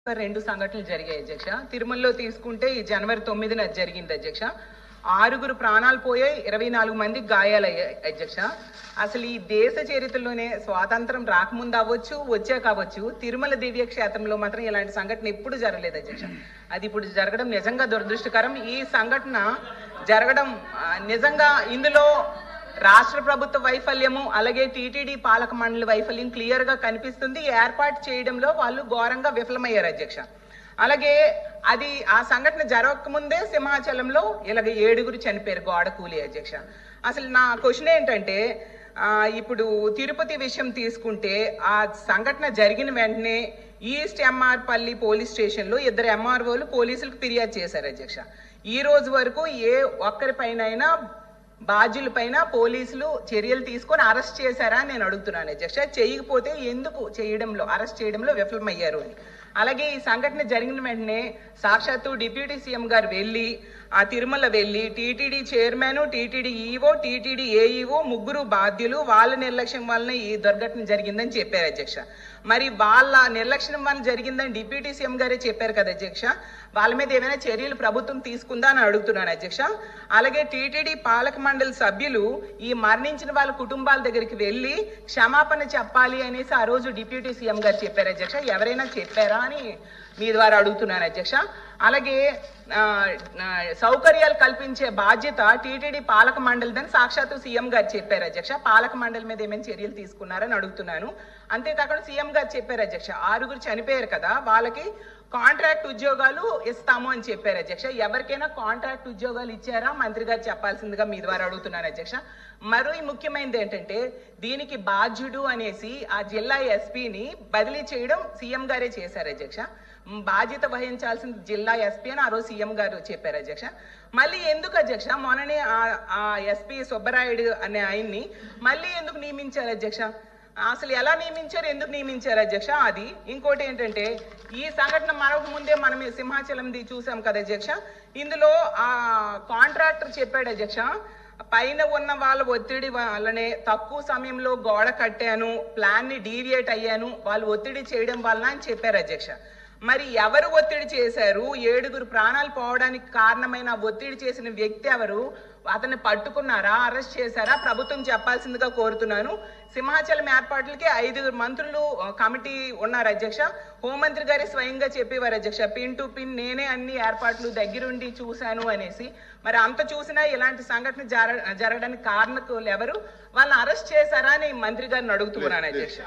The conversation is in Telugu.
రెండు సంఘటనలు జరిగాయి అధ్యక్ష. తిరుమలలో తీసుకుంటే ఈ జనవరి 9న జరిగింది అధ్యక్ష. 6 ప్రాణాలు పోయాయి, 24 మందికి గాయాలయ్యాయి అధ్యక్ష. అసలు ఈ దేశ చరిత్రలోనే స్వాతంత్రం రాకముందు అవ్వచ్చు, వచ్చాక అవ్వచ్చు, తిరుమల దివ్య క్షేత్రంలో మాత్రం ఇలాంటి సంఘటన ఎప్పుడు జరగలేదు అధ్యక్ష. అది ఇప్పుడు జరగడం నిజంగా దురదృష్టకరం. ఈ సంఘటన జరగడం నిజంగా ఇందులో రాష్ట్ర ప్రభుత్వ వైఫల్యము, అలాగే టీటీడీ పాలక మండలి వైఫల్యం క్లియర్ గా కనిపిస్తుంది. ఏర్పాటు చేయడంలో వాళ్ళు ఘోరంగా విఫలమయ్యారు అధ్యక్ష. అలాగే అది ఆ సంఘటన జరగకముందే సింహాచలంలో ఇలాగ 7 చనిపోయారు గోడ కూలి అధ్యక్ష. అసలు నా క్వశ్చన్ ఏంటంటే, ఇప్పుడు తిరుపతి విషయం తీసుకుంటే ఆ సంఘటన జరిగిన వెంటనే ఈస్ట్ ఎంఆర్ పల్లి పోలీస్ స్టేషన్ లో 2 ఎంఆర్ఓలు పోలీసులకు ఫిర్యాదు చేశారు అధ్యక్ష. ఈ రోజు వరకు ఏ ఒక్కరిపైన బాధ్యులపైన పోలీసులు చర్యలు తీసుకొని అరెస్ట్ చేశారా అని నేను అడుగుతున్నాను అధ్యక్ష. చేయకపోతే ఎందుకు అరెస్ట్ చేయడంలో విఫలమయ్యారు అని. అలాగే ఈ సంఘటన జరిగిన వెంటనే సాక్షాత్తు డిప్యూటీ సీఎం గారు వెళ్ళి ఆ తిరుమల వెళ్ళి TTD chairman, TTD EO, TTD AEO 3 బాధ్యులు వాళ్ళ నిర్లక్ష్యం వలన ఈ దుర్ఘటన జరిగిందని చెప్పారు అధ్యక్ష. మరి వాళ్ళ నిర్లక్ష్యం వల్ల జరిగిందని డిప్యూటీ సీఎం గారే చెప్పారు కదా అధ్యక్ష. వాళ్ళ మీద ఏమైనా చర్యలు ప్రభుత్వం తీసుకుందా అని అడుగుతున్నాను అధ్యక్ష. అలాగే టీటీడీ పాలక మండలి సభ్యులు ఈ మరణించిన వాళ్ళ కుటుంబాల దగ్గరికి వెళ్ళి క్షమాపణ చెప్పాలి అనేసి ఆ రోజు డిప్యూటీ సీఎం గారు చెప్పారు అధ్యక్ష. ఎవరైనా చెప్పారా అని మీ ద్వారా అడుగుతున్నాను అధ్యక్ష. అలాగే సౌకర్యాలు కల్పించే బాధ్యత టీటీడీ పాలక మండలిదని సాక్షాత్తు సీఎం గారు చెప్పారు అధ్యక్ష. పాలక మండలి మీద ఏమైనా చర్యలు తీసుకున్నారని అడుగుతున్నాను. అంతేకాకుండా సీఎం గారు చెప్పారు అధ్యక్ష, 6 చనిపోయారు కదా, వాళ్ళకి కాంట్రాక్ట్ ఉద్యోగాలు ఇస్తాము అని చెప్పారు అధ్యక్ష. ఎవరికైనా కాంట్రాక్ట్ ఉద్యోగాలు ఇచ్చారా మంత్రి గారు చెప్పాల్సిందిగా మీ ద్వారా అడుగుతున్నాను అధ్యక్ష. మరో ముఖ్యమైనది ఏంటంటే, దీనికి బాధ్యుడు అనేసి ఆ జిల్లా ఎస్పీని బదిలీ చేయడం సీఎం గారే చేశారు అధ్యక్ష. బాధ్యత వహించాల్సిన జిల్లా ఎస్పీ అని ఆ రోజు సీఎం గారు చెప్పారు అధ్యక్ష. మళ్ళీ ఎందుకు అధ్యక్ష మొన్ననే ఆ ఎస్పీ సుబ్బరాయుడు అనే ఆయన్ని మళ్ళీ ఎందుకు నియమించారు అధ్యక్ష? అసలు ఎలా నియమించారు, ఎందుకు నియమించారు అధ్యక్ష? అది ఇంకోటి ఏంటంటే, ఈ సంఘటన మరొక ముందే మనం సింహాచలంది చూసాం కదా అధ్యక్ష. ఇందులో ఆ కాంట్రాక్టర్ చెప్పాడు అధ్యక్ష, పైన ఉన్న వాళ్ళ ఒత్తిడి వల్లనే తక్కువ సమయంలో గోడ కట్టాను, ప్లాన్ ని డీవియేట్ అయ్యాను, వాళ్ళు ఒత్తిడి చేయడం వలన అని చెప్పారు అధ్యక్ష. మరి ఎవరు ఒత్తిడి చేశారు? 7 ప్రాణాలు పోవడానికి కారణమైన ఒత్తిడి చేసిన వ్యక్తి ఎవరు? అతన్ని పట్టుకున్నారా, అరెస్ట్ చేశారా? ప్రభుత్వం చెప్పాల్సిందిగా కోరుతున్నాను. సింహాచలం ఏర్పాట్లకి 5 మంత్రులు కమిటీ ఉన్నారు అధ్యక్ష. హోంమంత్రి గారి స్వయంగా చెప్పేవారు అధ్యక్ష, పిన్ టు పిన్ నేనే అన్ని ఏర్పాట్లు దగ్గరుండి చూశాను అనేసి. మరి అంత చూసినా ఇలాంటి సంఘటన జరగడానికి కారణకులు ఎవరు? వాళ్ళని అరెస్ట్ చేశారా అని మంత్రి గారిని అడుగుతున్నాను అధ్యక్ష.